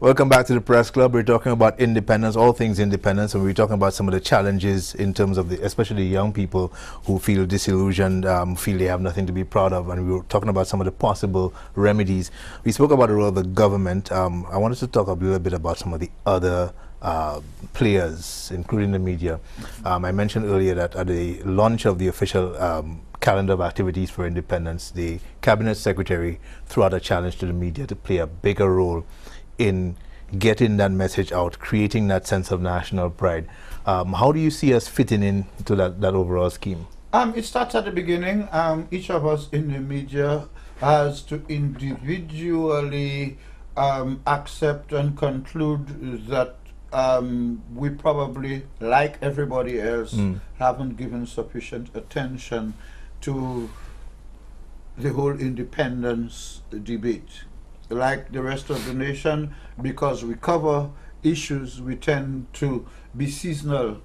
Welcome back to the Press Club. We're talking about independence, all things independence, and we're talking about some of the challenges in terms of especially young people who feel disillusioned, feel they have nothing to be proud of, and we were talking about some of the possible remedies. We spoke about the role of the government. I wanted to talk a little bit about some of the other players, including the media. I mentioned earlier that at the launch of the official calendar of activities for independence, the Cabinet Secretary threw out a challenge to the media to play a bigger role in getting that message out, creating that sense of national pride. How do you see us fitting into that overall scheme? It starts at the beginning. Each of us in the media has to individually accept and conclude that we probably, like everybody else, haven't given sufficient attention to the whole independence debate. Like the rest of the nation, because we cover issues, we tend to be seasonal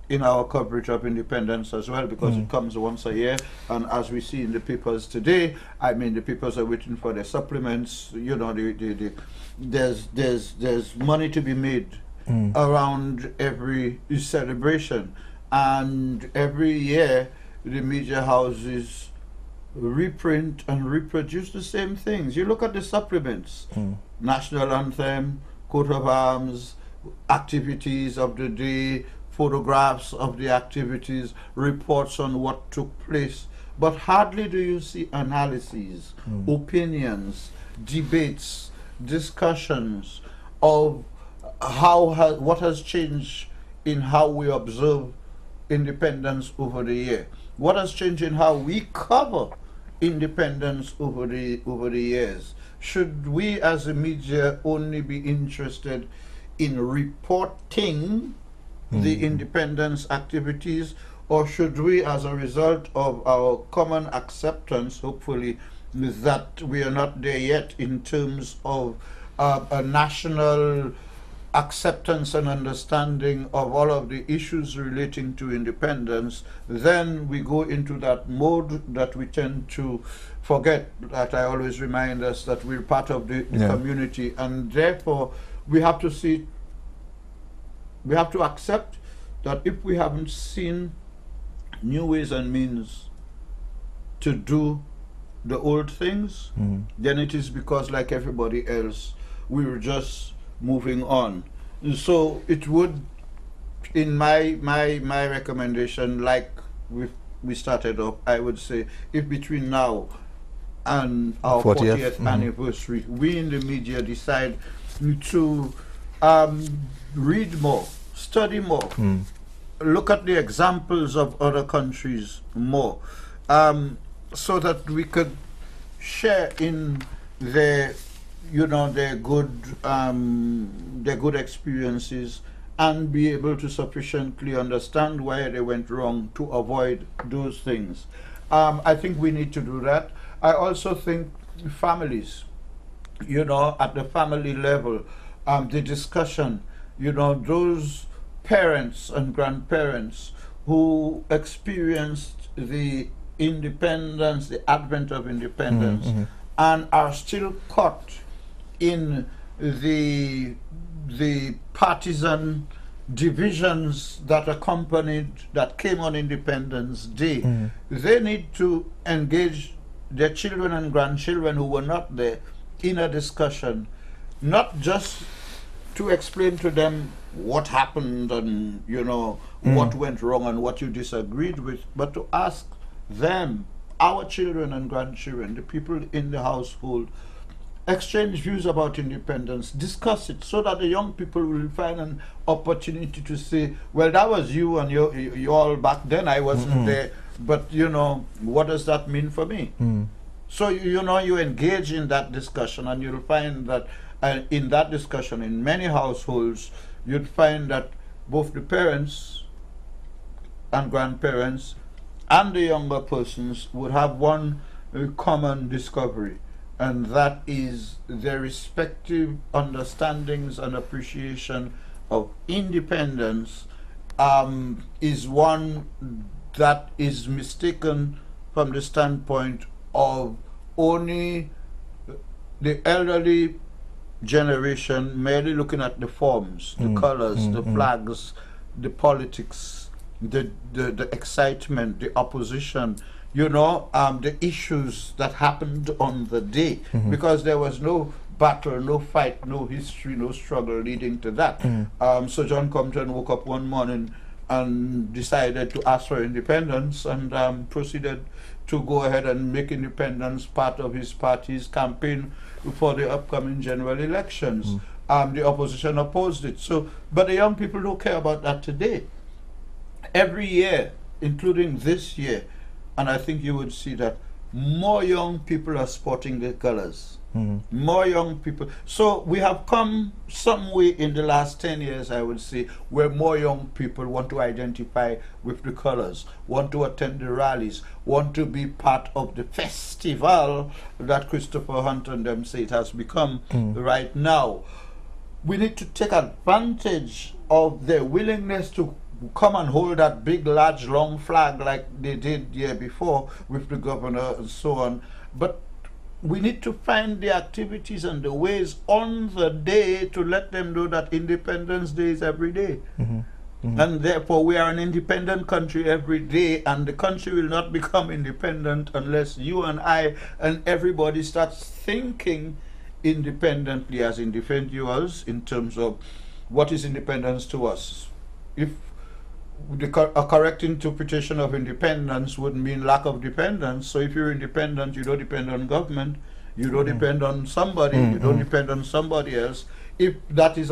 in our coverage of independence as well, because it comes once a year. And as we see in the papers today, I mean, the papers are waiting for their supplements. You know, there's money to be made around every celebration, and every year the media houses reprint and reproduce the same things. You look at the supplements, national anthem, coat of arms, activities of the day, photographs of the activities, reports on what took place, but hardly do you see analyses, opinions, debates, discussions of what has changed in how we observe independence over the year, what has changed in how we cover independence over the years. Should we as a media only be interested in reporting the independence activities, or should we, as a result of our common acceptance, hopefully, that we are not there yet in terms of a national acceptance and understanding of all of the issues relating to independence, then we go into that mode that we tend to forget, that I always remind us that we're part of the community, and therefore we have to see, we have to accept that if we haven't seen new ways and means to do the old things, then it is because, like everybody else, we were just moving on. So it would, in my recommendation, like we started off, I would say, if between now and our 40th anniversary, we in the media decide to read more, study more, look at the examples of other countries more, so that we could share in their, you know, their good experiences, and be able to sufficiently understand why they went wrong to avoid those things. I think we need to do that. I also think families, you know, at the family level, the discussion, you know, those parents and grandparents who experienced the independence, the advent of independence, and are still caught in the partisan divisions that came on Independence Day. They need to engage their children and grandchildren who were not there in a discussion, not just to explain to them what happened and, you know, what went wrong and what you disagreed with, but to ask them, our children and grandchildren, the people in the household, exchange views about independence, discuss it, so that the young people will find an opportunity to say, well, that was you and you all back then, I wasn't there, but, you know, what does that mean for me? So, you know, you engage in that discussion, and you'll find that in that discussion, in many households, you'd find that both the parents and grandparents and the younger persons would have one common discovery, and that is their respective understandings and appreciation of independence is one that is mistaken from the standpoint of only the elderly generation merely looking at the forms, the colors, the flags, the politics, the excitement, the opposition, you know, the issues that happened on the day, because there was no battle, no fight, no history, no struggle leading to that. So John Compton woke up one morning and decided to ask for independence, and proceeded to go ahead and make independence part of his party's campaign for the upcoming general elections. The opposition opposed it. So, but the young people don't care about that today. Every year, including this year, and I think you would see that more young people are sporting the colors. More young people. So we have come some way in the last 10 years, I would say, where more young people want to identify with the colors, want to attend the rallies, want to be part of the festival that Christopher Hunt and them say it has become right now. We need to take advantage of their willingness to come and hold that big, large, long flag like they did the year before with the governor and so on. But we need to find the activities and the ways on the day to let them know that Independence Day is every day. And therefore we are an independent country every day, and the country will not become independent unless you and I and everybody starts thinking independently as individuals in terms of what is independence to us. If a correct interpretation of independence would mean lack of dependence. So if you're independent, you don't depend on government, you don't depend on somebody, you don't depend on somebody else. If that is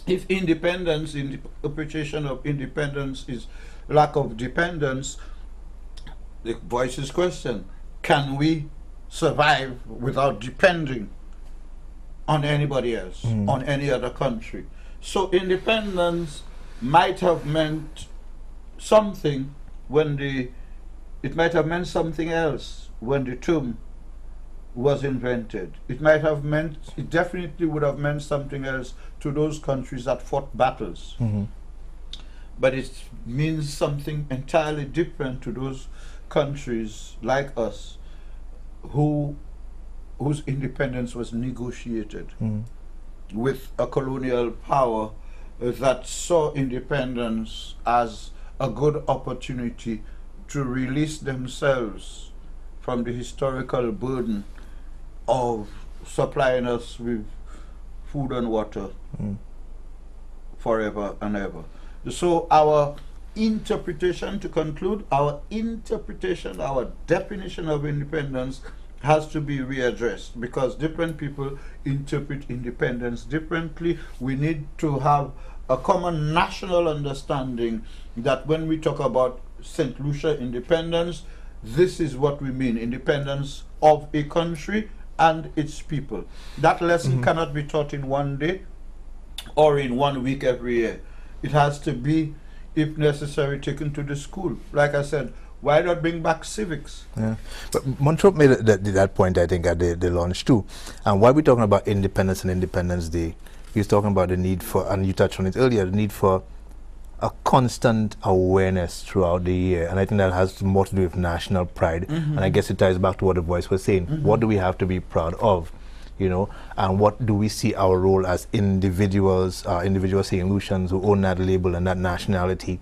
if independence, interpretation of independence is lack of dependence, the voices question, can we survive without depending on anybody else, on any other country? So independence might have meant something when it might have meant something else when the term was invented. It definitely would have meant something else to those countries that fought battles. But it means something entirely different to those countries like us whose independence was negotiated with a colonial power that saw independence as a good opportunity to release themselves from the historical burden of supplying us with food and water forever and ever. So our interpretation, to conclude, our definition of independence has to be readdressed, because different people interpret independence differently. We need to have a common national understanding that when we talk about St. Lucia independence, this is what we mean: independence of a country and its people. That lesson cannot be taught in one day or in 1 week every year. It has to be, if necessary, taken to the school. Like I said, why not bring back civics? Yeah, but Monthrop made that point, I think, at the launch too. And while we're talking about independence and Independence Day, he's talking about the need for, and you touched on it earlier, the need for a constant awareness throughout the year. And I think that has more to do with national pride. And I guess it ties back to what the voice was saying. What do we have to be proud of? You know, and what do we see our role as individuals, individual St. Lucians who own that label and that nationality,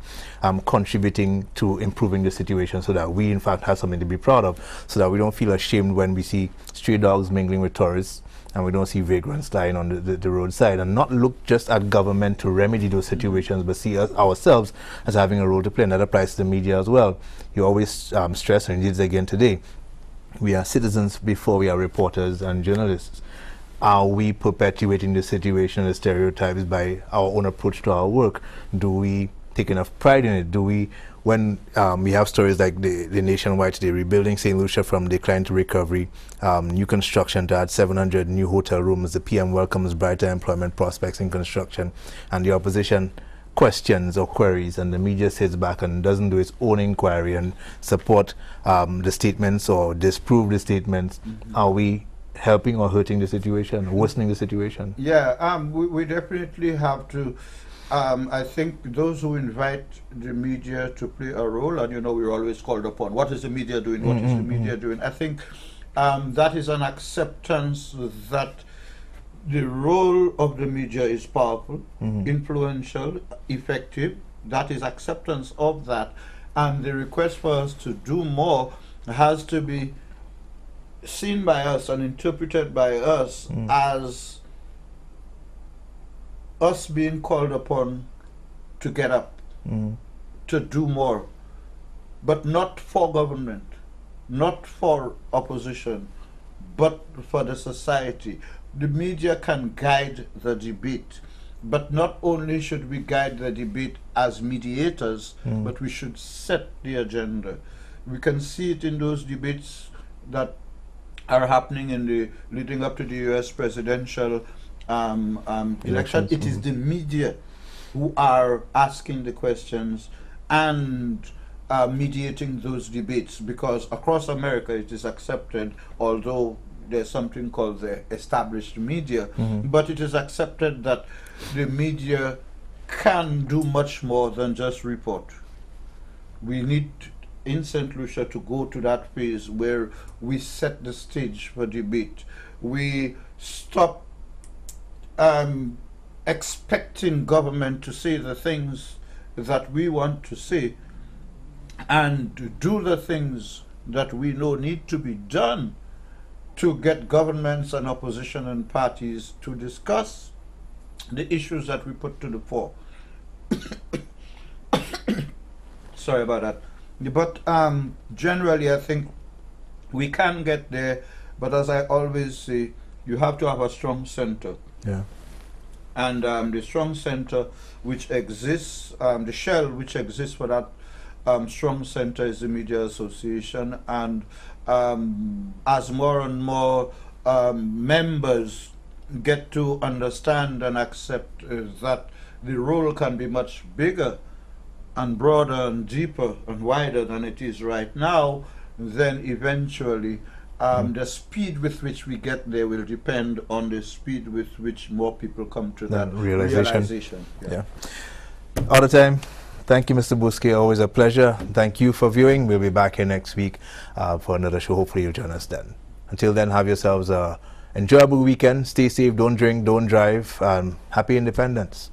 contributing to improving the situation so that we in fact have something to be proud of, so that we don't feel ashamed when we see stray dogs mingling with tourists and we don't see vagrants lying on the roadside, and not look just at government to remedy those situations, but see us ourselves as having a role to play. And that applies to the media as well. You always stress, and you did it again today, we are citizens before we are reporters and journalists. Are we perpetuating the situation and the stereotypes by our own approach to our work? Do we take enough pride in it? Do we, when we have stories like the Nationwide today, rebuilding St. Lucia from decline to recovery, new construction to add 700 new hotel rooms, the PM welcomes brighter employment prospects in construction, and the opposition questions or queries, and the media sits back and doesn't do its own inquiry and support the statements or disprove the statements. Are we helping or hurting the situation, worsening the situation? Yeah, we definitely have to. I think those who invite the media to play a role, and you know, we're always called upon, what is the media doing, what is the media doing? I think that is an acceptance that the role of the media is powerful, influential, effective. That is acceptance of that. And the request for us to do more has to be seen by us and interpreted by us as us being called upon to get up, to do more, but not for government, not for opposition, but for the society. The media can guide the debate, but not only should we guide the debate as mediators, but we should set the agenda. We can see it in those debates that are happening in the leading up to the U.S. presidential election. It is the media who are asking the questions and mediating those debates, because across America it is accepted, although there's something called the established media, but it is accepted that the media can do much more than just report. We need in St. Lucia to go to that phase where we set the stage for debate. We stop expecting government to say the things that we want to say and do the things that we know need to be done to get governments and opposition and parties to discuss the issues that we put to the fore. Sorry about that. But generally, I think we can get there. But as I always say, you have to have a strong center. Yeah. And the strong center which exists, the shell which exists for that strong center is the Media Association. And as more and more members get to understand and accept that the role can be much bigger and broader and deeper and wider than it is right now, then eventually the speed with which we get there will depend on the speed with which more people come to that realization. Yeah. Out of time. Thank you, Mr. Bousquet. Always a pleasure. Thank you for viewing. We'll be back here next week for another show. Hopefully you'll join us then. Until then, have yourselves an enjoyable weekend. Stay safe. Don't drink. Don't drive. Happy Independence.